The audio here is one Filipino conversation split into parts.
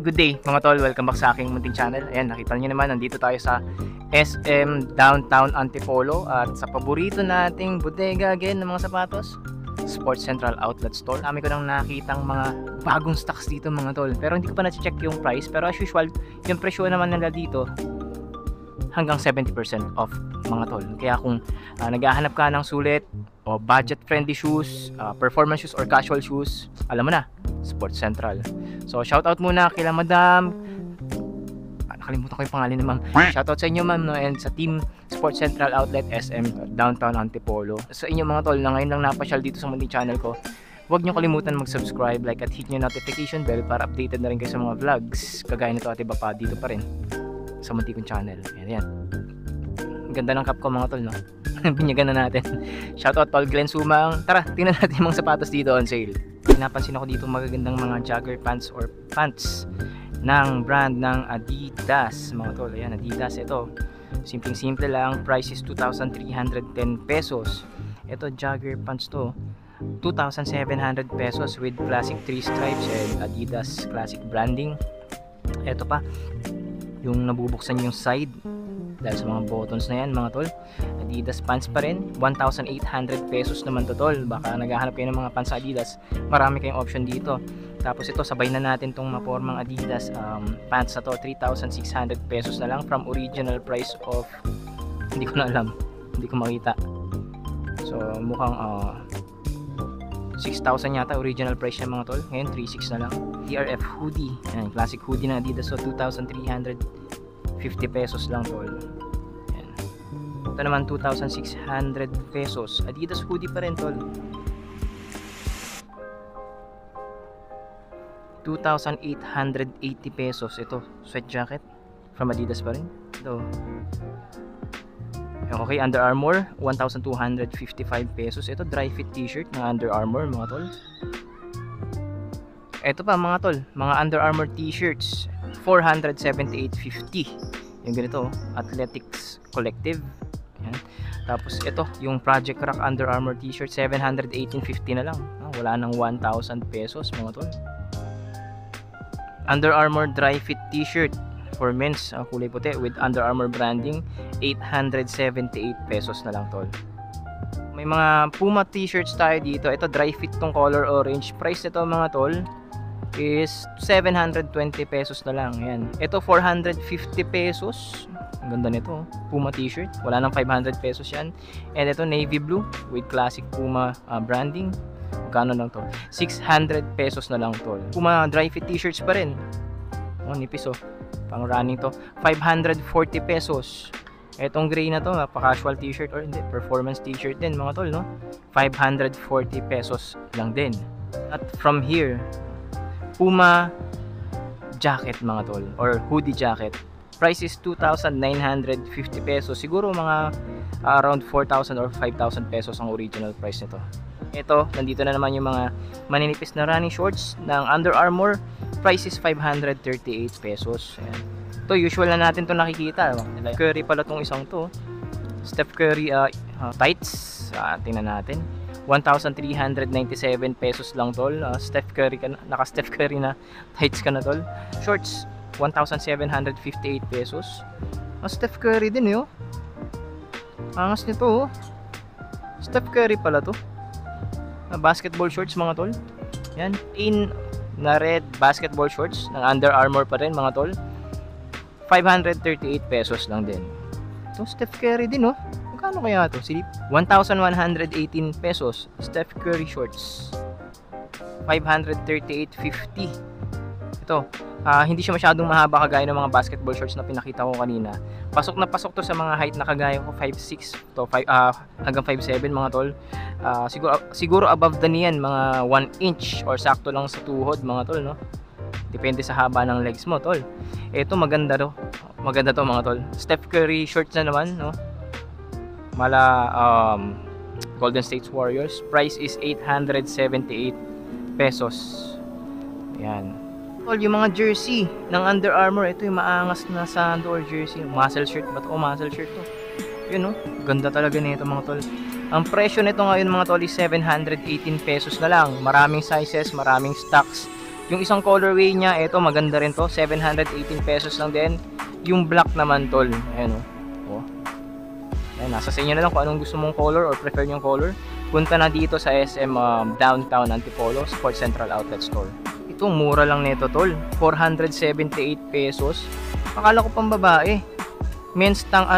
Good day mga tol, welcome back sa aking munting channel. Ayan, nakita nyo naman, nandito tayo sa SM Downtown Antipolo at sa paborito nating bodega again ng mga sapatos, Sports Central Outlet Store. Dami ko nang nakitang mga bagong stocks dito mga tol, pero hindi ko pa na-check yung price. Pero as usual, yung presyo naman nila dito hanggang 70% off mga tol. Kaya kung naghahanap ka ng sulit o budget friendly shoes, performance shoes or casual shoes, alam mo na, Sports Central. So shoutout muna kila Madam, nakalimutan ko yung pangalan ni Ma'am. Shoutout sa inyo Ma'am, no? And sa team Sports Central Outlet SM Downtown Antipolo. Sa inyo mga tol na ngayon lang napasyal dito sa munting channel ko, huwag nyo kalimutan mag-subscribe, like at hit nyo notification bell para updated na rin kayo sa mga vlogs kagaya nito at iba pa dito pa rin sa munting kong channel. Yan. Ang ganda ng cup ko mga tol, no? Binyagan na natin. Shoutout Tol Glenn Sumang. Tara, tingnan natin yung mga sapatos dito on sale. Napansin ako dito magagandang mga jogger pants or pants ng brand ng Adidas mga tol. Ayan, Adidas ito. Simpleng-simple lang. Price is 2,310 pesos. Ito jogger pants to. 2,700 pesos with classic 3 stripes and Adidas classic branding. Ito pa, yung nabubuksan yung side dahil sa mga buttons na yan mga tol. Adidas pants pa rin, 1,800 pesos naman to tol. Baka naghahanap kayo ng mga pants sa Adidas, marami kayong option dito. Tapos ito, sabay na natin tong mapormang Adidas pants na to, 3,600 pesos na lang from original price of, hindi ko na alam, hindi ko makita. So mukhang 6,000 yata original price niya mga tol. Ngayon 3,600 na lang. DRF hoodie, yan, classic hoodie na Adidas, so 2,350 pesos lang tol. Yan. Ito naman 2,600 pesos. Adidas hoodie pa rin tol. 2,880 pesos. Ito, sweat jacket from Adidas pa rin. Ito. Okay, Under Armour 1,255 pesos. Ito, dry fit t-shirt ng Under Armour mga tol. Ito pa mga tol, mga Under Armour t-shirts 478.50. Yung ganito, Athletics Collective. Yan. Tapos ito, yung Project Rock Under Armour t-shirt 718.50 na lang. Wala nang 1,000 pesos mga tol. Under Armour dry fit t-shirt for men's, kulay puti with Under Armour branding, 878 pesos na lang tol. May mga Puma t-shirts tayo dito. Ito dry fit tong color orange. Price nito mga tol is 720 pesos na lang. Yan. Ito 450 pesos. Ang ganda nito. Puma t-shirt. Wala nang 500 pesos yan. And ito navy blue with classic Puma branding. Magkano lang to? 600 pesos na lang tol. Puma dry fit t-shirts pa rin. Nipis oh. Pang running to. 540 pesos. Etong gray na to, pa-casual t-shirt or hindi, performance t-shirt din mga tol, no? 540 pesos lang din. At from here, Puma jacket mga tol or hoodie jacket. Price is 2,950 pesos. Siguro mga around 4,000 or 5,000 pesos ang original price nito. Ito, nandito na naman yung mga maninipis na running shorts ng Under Armour. Price is 538 pesos. Ayan. Ito, usual na natin to nakikita. Steph Curry pala tong isang to. Steph Curry tights. Tingnan natin. 1,397 pesos lang tol. Steph Curry ka na, naka Steph Curry na tights ka na tol. Shorts 1,758 pesos. Steph Curry din yo. Angas nito oh. Steph Curry pala to. Basketball shorts mga tol. Yan, in na red basketball shorts ng Under Armour pa rin mga tol. 538 pesos lang din. Ito Steph Curry din oh. Magkano kaya ito? 1,118 pesos. Steph Curry shorts 538.50. Ito, hindi siya masyadong mahaba kagaya ng mga basketball shorts na pinakita ko kanina. Pasok na pasok to sa mga height na kagaya ko 5'6 to 5 hanggang 5'7 mga tol. Siguro above the knee yan, mga 1 inch or sakto lang sa tuhod mga tol, no? Depende sa haba ng legs mo tol. Ito maganda to. Maganda to mga tol. Steph Curry shorts na naman, no? Mala Golden State Warriors. Price is 878 pesos. Ayan. Tol, yung mga jersey ng Under Armour, ito yung maangas na sando or jersey. Muscle shirt ba ito? Muscle shirt to. Yun no, ganda talaga nito mga tol. Ang presyo nito ngayon mga tol is 718 pesos na lang. Maraming sizes, maraming stocks. Yung isang colorway niya, ito maganda rin to, 718 pesos lang din. Yung black naman tol, ayan oh. Ayan, nasa sa inyo na lang kung anong gusto mong color or prefer yung color. Punta na dito sa SM Downtown Antipolo Sports Central Outlet Store. Ito mura lang nito tol, 478 pesos. Akala ko pang babae. Men's tank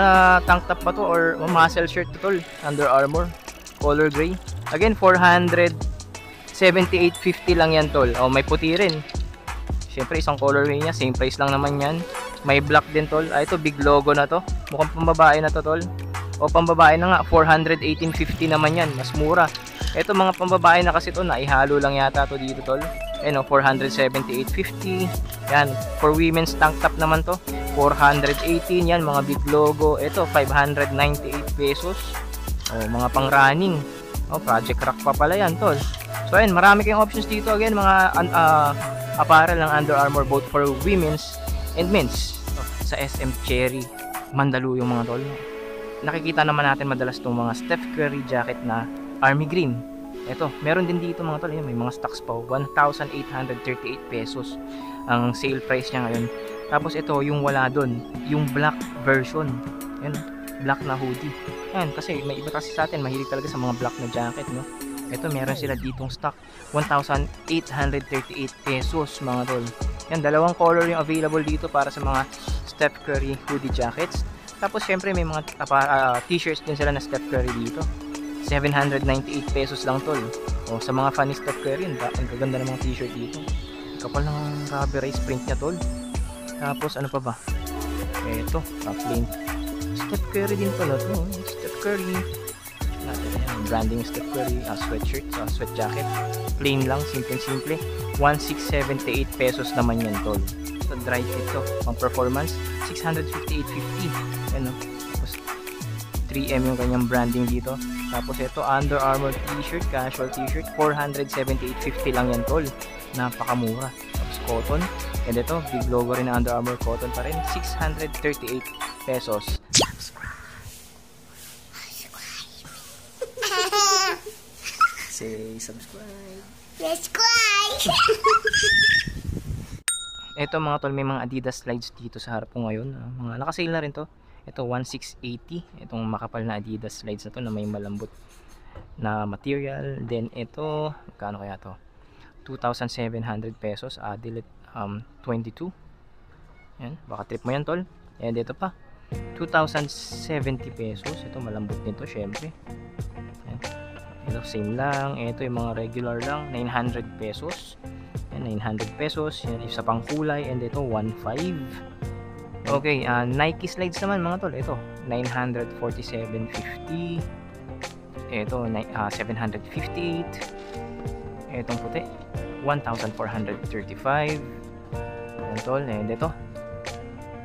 top pa to or muscle shirt to tol, Under Armour, color gray. Again, 478.50 lang yan tol. Oh, may puti rin. Siyempre isang colorway niya, same price lang naman yan. May black din tol. Ito big logo na to. Mukhang pambabae na to tol. O pambabae na nga, 418.50 naman yan. Mas mura. Ito mga pambabae na kasi to, naihalo lang yata to dito tol. Ano, 478.50. Yan, for women's tank top naman to, 418 yan, mga big logo. Ito 598 pesos. Oh, mga pang running. Oh, Project Rock pa pala yan tol. So ayun, marami kayong options dito. Again, mga apparel ng Under Armour both for women's and men's. Sa SM Cherry, Mandaluyong mga tol. Nakikita naman natin madalas itong mga Steph Curry jacket na army green. Ito, meron din dito mga tol. May mga stocks pa. 1,838 pesos ang sale price niya ngayon. Tapos ito, yung wala doon, yung black version. Yan, black na hoodie. Yan, kasi may iba kasi sa atin, mahilig talaga sa mga black na jacket, no? Ito, meron sila ditong stock. 1,838 pesos mga tol. Yan, dalawang color yung available dito para sa mga Steph Curry hoodie jackets. Tapos syempre may mga t-shirts din sila na Steph Curry dito. 798 pesos lang tol. O sa mga fan ni Steph Curry, ang gaganda ng mga t-shirt dito. Kapal ng rubberized print niya tol. Tapos ano pa ba? Ito, plain. Steph Curry din pala to. Steph Curry. Branding Steph Curry, sweatshirt, sweat jacket. Plain lang, simple. 1,678 pesos naman yan tol. Ito, dry fit to, pang performance, 658.50. Ano, tapos 3M yung kanyang branding dito. Tapos ito, Under Armour t-shirt, casual t-shirt, 478.50 lang yan tol. Napakamura. Tapos cotton, and ito, big logo rin na Under Armour cotton pa rin, 638 pesos. Say subscribe. Ito mga tol, may mga Adidas slides dito sa harap ko ngayon. Mga nakasale na rin to. Ito 1,680. Itong makapal na Adidas slides na to na may malambot na material. Then ito, magkano kaya to? 2,700 pesos. Adilet 22. Yan, baka trip mo yan tol. And ito pa, 2,070 pesos. Ito malambot nito syempre. Yan. Ito same lang. Ito yung mga regular lang, 900 pesos. Yan, 900 pesos. Yan, isa pang kulay. And ito 1,500. Okay, Nike slides naman mga tol. Ito 947.50. Ito 758. Itong puti 1,435. Yan tol. And ito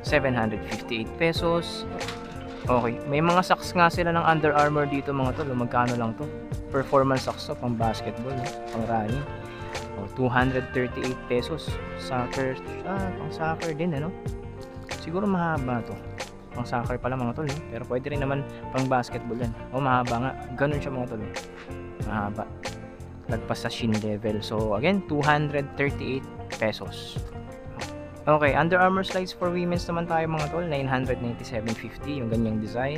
758 pesos. Okay, may mga socks nga sila ng Under Armour dito mga tol. Magkano lang to? Performance socks to, pang basketball, pang running. 238 pesos. Soccer, pang soccer din ano. Siguro mahaba to. Pang soccer pala mga tol, pero pwede rin naman pang basketball yan. Mahaba nga. Ganun siya mga tol. Mahaba. Lagpas sa shin level. So again, 238 pesos. Okay, Under Armour slides for women's naman tayo mga tol. 997.50 yung ganyang design.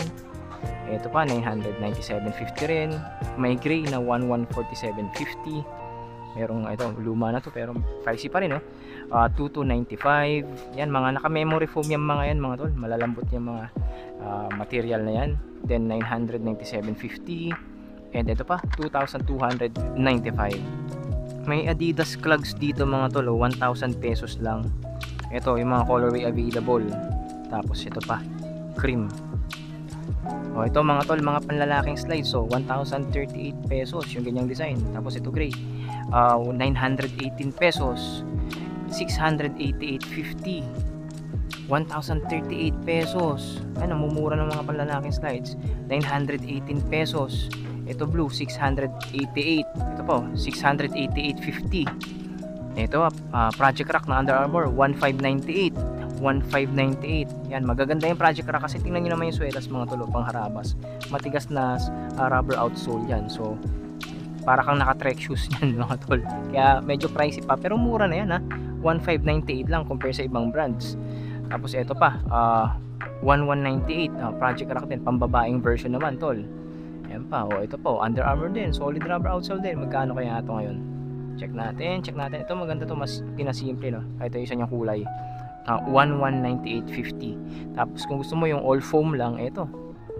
Ito pa, 997.50 rin. May gray na 1,147.50. Merong ito, luma na to pero pricey pa rin, no? 2,295. Yan, mga naka-memory foam yung mga yan, mga tol. Malalambot yung mga material na yan. Then 997.50. And ito pa, 2,295. May Adidas clogs dito mga tol, 1,000 pesos lang. Ito, yung mga colorway available. Tapos ito pa, cream. Ito mga tol, mga panlalaking slides. So 1,038 pesos yung ganyang design. Tapos ito gray, 918 pesos. 688.50. 1,038 pesos. Ay, namumura ng mga panlalaking slides. 918 pesos. Ito blue, 688. Ito po, 688.50. Ito, Project Rock na Under Armour, 1,598. 1,598. Yan, magaganda yung Project Rock kasi tingnan nyo naman yung swelas mga tulo, pang harabas. Matigas na rubber outsole yan. So, Para kang naka-trek shoes yan mga tol. Kaya medyo pricey pa, pero mura na yan ha. 1,598 lang compare sa ibang brands. Tapos ito pa, 1,198, Project Rakuten, pambabaeng version naman tol. Ayan pa, ito po, Under Armour din, solid rubber outsole din. Magkano kaya ito ngayon? Check natin. Ito maganda to, mas pinasimple no. Ito yung isa niyang kulay. 1,198.50. Tapos kung gusto mo yung all foam lang, ito.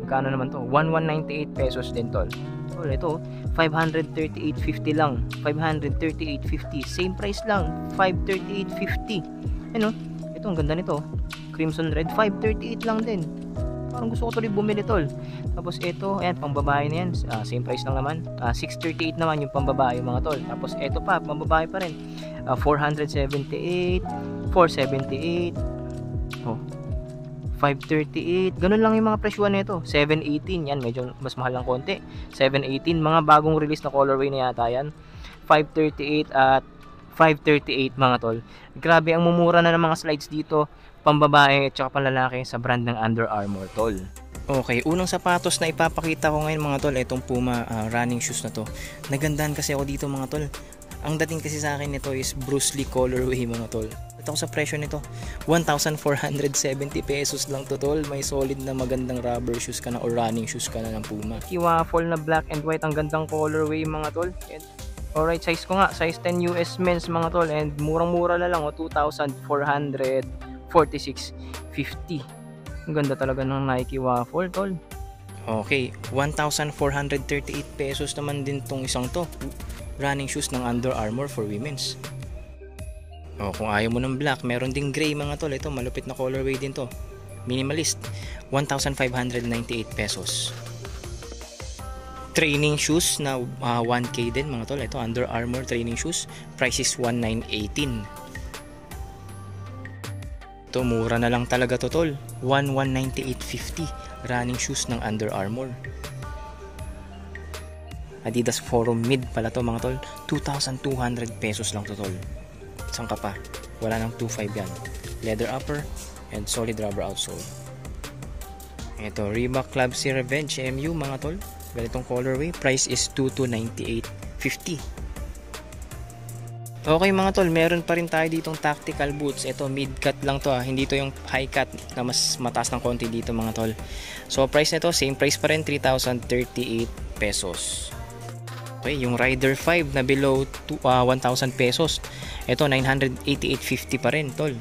Magkano naman to? 1,198 pesos din tol. Tol, ito 538.50 lang. 538.50. Same price lang. 538.50. Ano? Ito ang ganda nito. Crimson Red 538 lang din. Parang gusto ko tuloy bumili tol. Tapos ito, ayan, pang babae na yan. Same price lang naman. 638 naman yung pang babae mga tol. Tapos ito pa, pang babae pa rin. 478, 478, 538. Ganun lang yung mga presyuan nito. 718 yan, medyo mas mahal lang konti. 718, mga bagong release na colorway na yata yan. 538 at 538 mga tol. Grabe, ang mumura na ng mga slides dito, pambabae at saka panlalaki sa brand ng Under Armour tol. Okay, unang sapatos na ipapakita ko ngayon mga tol, itong Puma running shoes na to. Nagandahan kasi ako dito mga tol. Ang dating kasi sa akin nito is Bruce Lee colorway mga tol. Ito ko sa presyo nito, 1,470 pesos lang to tol. May solid na magandang rubber shoes ka na or running shoes ka na ng Puma. Waffle na black and white, ang gandang colorway mga tol. Alright, size ko nga, size 10 US men's mga tol, and murang-mura na lang 2,446.50. Ang ganda talaga ng Nike Waffle tol. Okay, 1,438 pesos naman din tong isang to. Running shoes ng Under Armour for women's. Kung ayaw mo ng black, meron ding gray mga tol. Ito, malupit na colorway din to. Minimalist, 1,598 pesos. Training shoes na 1K din mga tol. Ito, Under Armour training shoes. Price is 1,918. Ito, mura na lang talaga to tol. 1,198.50. Running shoes ng Under Armour. Adidas Forum Mid pala to mga tol. 2,200 pesos lang to tol. Saan ka pa? Wala nang 2,500 yan. Leather upper and solid rubber outsole. Ito, Reebok Club C Revenge MU mga tol. Ganitong colorway. Price is 2,298.50. Okay mga tol, meron pa rin tayo ditong tactical boots. Ito, mid-cut lang to hindi to yung high-cut na mas mataas ng konti dito mga tol. So, price nito, same price pa rin, 3,038 pesos. Okay, yung Rider 5 na below 1,000 pesos. Ito, 988.50 pa rin tol.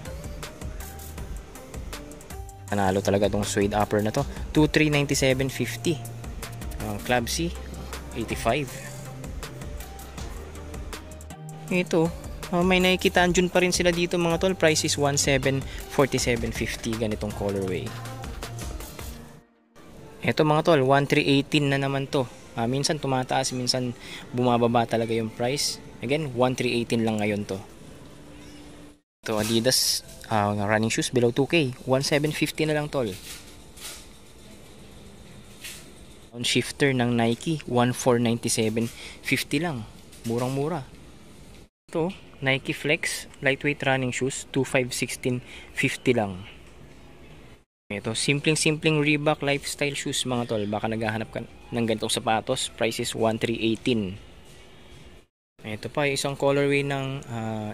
Panalo talaga tong suede upper na to. 2,397.50. Club C, 85. Ito, may nakikitaan dyan pa rin sila dito mga tol. Price is 1,747.50. Ganitong colorway. Ito mga tol, 1,318 na naman to. Minsan tumataas, minsan bumababa talaga yung price. Again, 1,318 lang ngayon to. Ito, Adidas running shoes below 2K. 1,750 na lang tol. Shifter ng Nike, 1,497.50 lang. Murang-mura. Ito, Nike Flex lightweight running shoes, 2,516.50 lang. Ito, simpleng Reebok lifestyle shoes mga tol. Baka naghahanap ka ng ganitong sapatos. Price is 1,318. Ito pa, isang colorway ng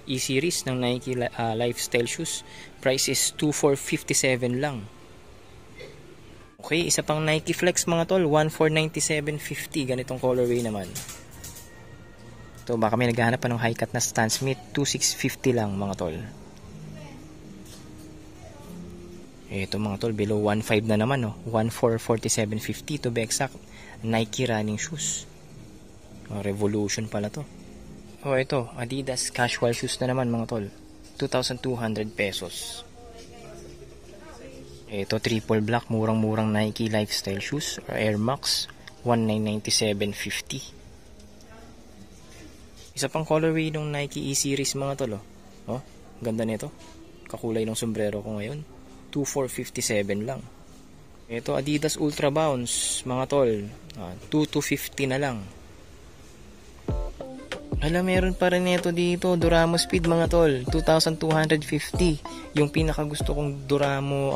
E-series ng Nike lifestyle shoes. Price is 2,457 lang. Okay, isa pang Nike Flex mga tol, 1,497.50. Ganitong colorway naman. Ito, baka may naghahanap pa ng high cut na Stan Smith, 2,650 lang mga tol. Ito mga tol, below 1,500 na naman, 1,447.50 to be exact. Nike running shoes. Revolution pala to. Ito, Adidas casual shoes na naman mga tol. 2,200 pesos. Ito, triple black, murang-murang Nike lifestyle shoes or Air Max, 1,997.50. Isa pang colorway ng Nike E-series mga tol. Ganda nito. Kakulay ng sombrero ko ngayon. 2,457 lang. Ito, Adidas Ultra Bounce mga tol, 2,250 na lang. Meron pa rin ito dito, Duramo Speed mga tol, 2,250. Yung pinaka gusto kong Duramo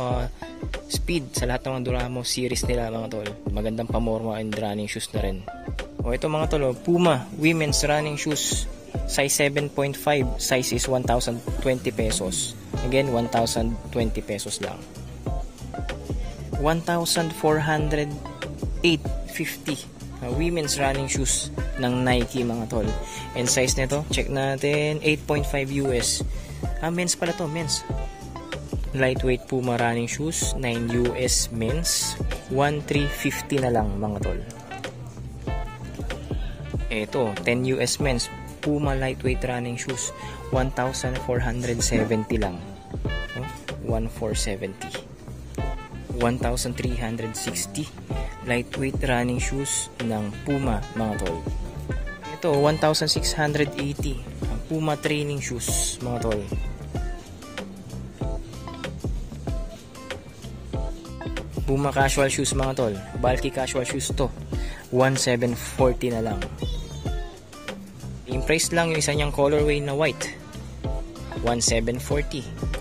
Speed sa lahat ng mga Duramo series nila mga tol. Magandang pamorma and running shoes na rin. O ito mga tol, Puma women's running shoes. Size 7.5, size is 1,020 pesos. Again, 1,020 pesos lang. 1,408.50 women's running shoes ng Nike mga tol. And size nito, check natin, 8.5 US. Men's pala to, men's. Lightweight Puma running shoes, 9 US men's, 1,350 na lang mga tol. Ito, 10 US men's Puma lightweight running shoes, 1,470 lang. 1,470. 1,360 lightweight running shoes ng Puma mga tol. Ito 1,680 ang Puma training shoes mga tol. Puma casual shoes mga tol, bulky casual shoes to, 1,740 na lang. Yung price lang yung isa niyang colorway na white, 1,740.